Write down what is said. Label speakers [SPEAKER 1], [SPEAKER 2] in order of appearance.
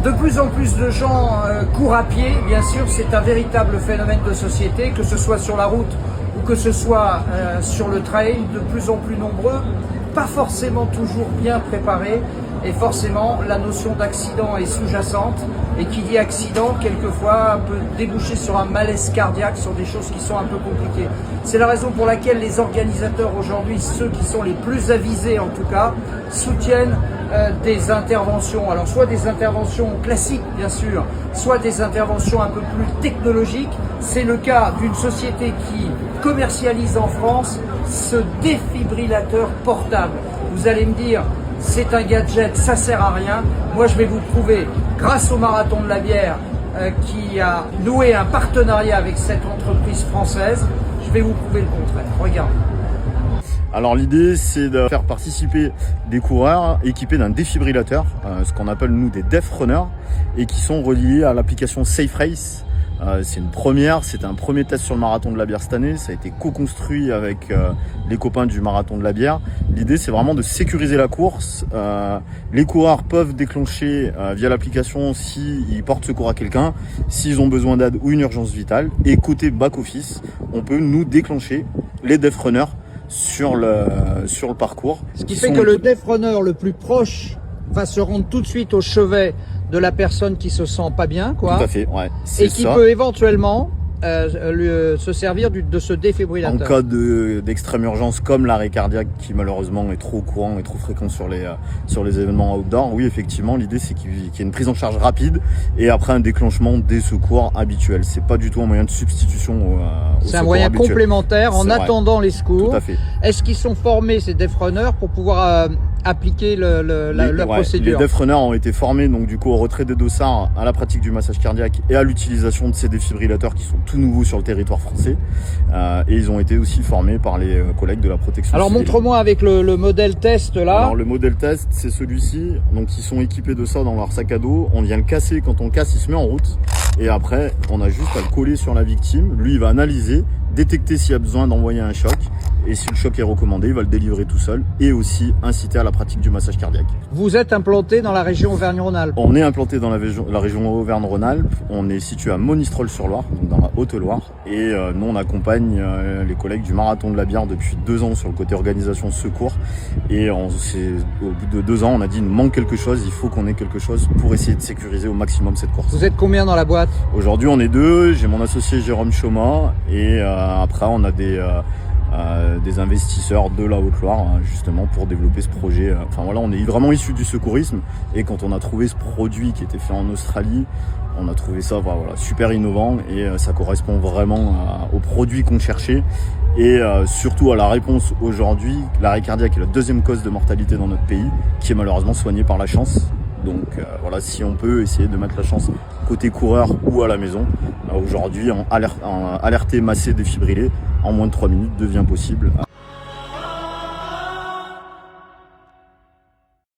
[SPEAKER 1] De plus en plus de gens courent à pied, bien sûr, c'est un véritable phénomène de société, que ce soit sur la route ou que ce soit sur le trail, de plus en plus nombreux, pas forcément toujours bien préparés, et forcément la notion d'accident est sous-jacente, et qui dit accident, quelquefois peut déboucher sur un malaise cardiaque, sur des choses qui sont un peu compliquées. C'est la raison pour laquelle les organisateurs aujourd'hui, ceux qui sont les plus avisés en tout cas, soutiennent des interventions, alors soit des interventions classiques bien sûr, soit des interventions un peu plus technologiques. C'est le cas d'une société qui commercialise en France ce défibrillateur portable. Vous allez me dire, c'est un gadget, ça sert à rien. Moi je vais vous prouver, grâce au Marathon de la Bière qui a noué un partenariat avec cette entreprise française, je vais vous prouver le contraire. Regardez.
[SPEAKER 2] Alors l'idée c'est de faire participer des coureurs équipés d'un défibrillateur, ce qu'on appelle nous des Def Runners, et qui sont reliés à l'application Safe Race. C'est une première, c'était un premier test sur le Marathon de la Bière cette année, ça a été co-construit avec les copains du Marathon de la Bière. L'idée c'est vraiment de sécuriser la course. Les coureurs peuvent déclencher via l'application s'ils portent secours à quelqu'un, s'ils ont besoin d'aide ou une urgence vitale. Et côté back-office, on peut nous déclencher les Def Runners sur le parcours.
[SPEAKER 1] Ce qui fait que le Def Runner le plus proche va se rendre tout de suite au chevet de la personne qui se sent pas bien, quoi.
[SPEAKER 2] Tout à fait, ouais.
[SPEAKER 1] Et qui peut éventuellement se servir de ce défibrillateur.
[SPEAKER 2] En cas d'extrême urgence, comme l'arrêt cardiaque qui malheureusement est trop courant et trop fréquent sur les événements outdoor, oui effectivement l'idée c'est qu'il y ait une prise en charge rapide et après un déclenchement des secours habituels. C'est pas du tout un moyen de substitution au
[SPEAKER 1] c'est un moyen
[SPEAKER 2] habituel.
[SPEAKER 1] Complémentaire en attendant les secours.
[SPEAKER 2] Tout à fait.
[SPEAKER 1] Est-ce qu'ils sont formés ces Def Runners pour pouvoir appliquer la procédure?
[SPEAKER 2] Les Def Runners ont été formés donc du coup au retrait des dossards, à la pratique du massage cardiaque et à l'utilisation de ces défibrillateurs qui sont tout nouveaux sur le territoire français, et ils ont été aussi formés par les collègues de la protection
[SPEAKER 1] civile. Alors montre-moi avec le modèle test là.
[SPEAKER 2] Alors le modèle test c'est celui-ci, donc ils sont équipés de ça dans leur sac à dos, on vient le casser, quand on le casse il se met en route et après on a juste à le coller sur la victime, lui il va analyser, détecter s'il y a besoin d'envoyer un choc et si le choc est recommandé, il va le délivrer tout seul et aussi inciter à la pratique du massage cardiaque.
[SPEAKER 1] Vous êtes implanté dans la région Auvergne-Rhône-Alpes?
[SPEAKER 2] On est implanté dans la région Auvergne-Rhône-Alpes, on est situé à Monistrol-sur-Loire, donc dans la Haute-Loire, et nous on accompagne les collègues du Marathon de la Bière depuis 2 ans sur le côté organisation secours et au bout de 2 ans on a dit il nous manque quelque chose, il faut qu'on ait quelque chose pour essayer de sécuriser au maximum cette course.
[SPEAKER 1] Vous êtes combien dans la boîte?
[SPEAKER 2] Aujourd'hui on est 2, j'ai mon associé Jérôme Choma et après on a des investisseurs de la Haute-Loire justement pour développer ce projet. Enfin voilà, on est vraiment issu du secourisme et quand on a trouvé ce produit qui était fait en Australie, on a trouvé ça voilà, super innovant et ça correspond vraiment au produit qu'on cherchait et surtout à la réponse aujourd'hui. L'arrêt cardiaque est la 2e cause de mortalité dans notre pays qui est malheureusement soignée par la chance. Donc voilà, si on peut essayer de mettre la chance côté coureur ou à la maison, aujourd'hui alerter, masser, défibriller en moins de 3 minutes devient possible.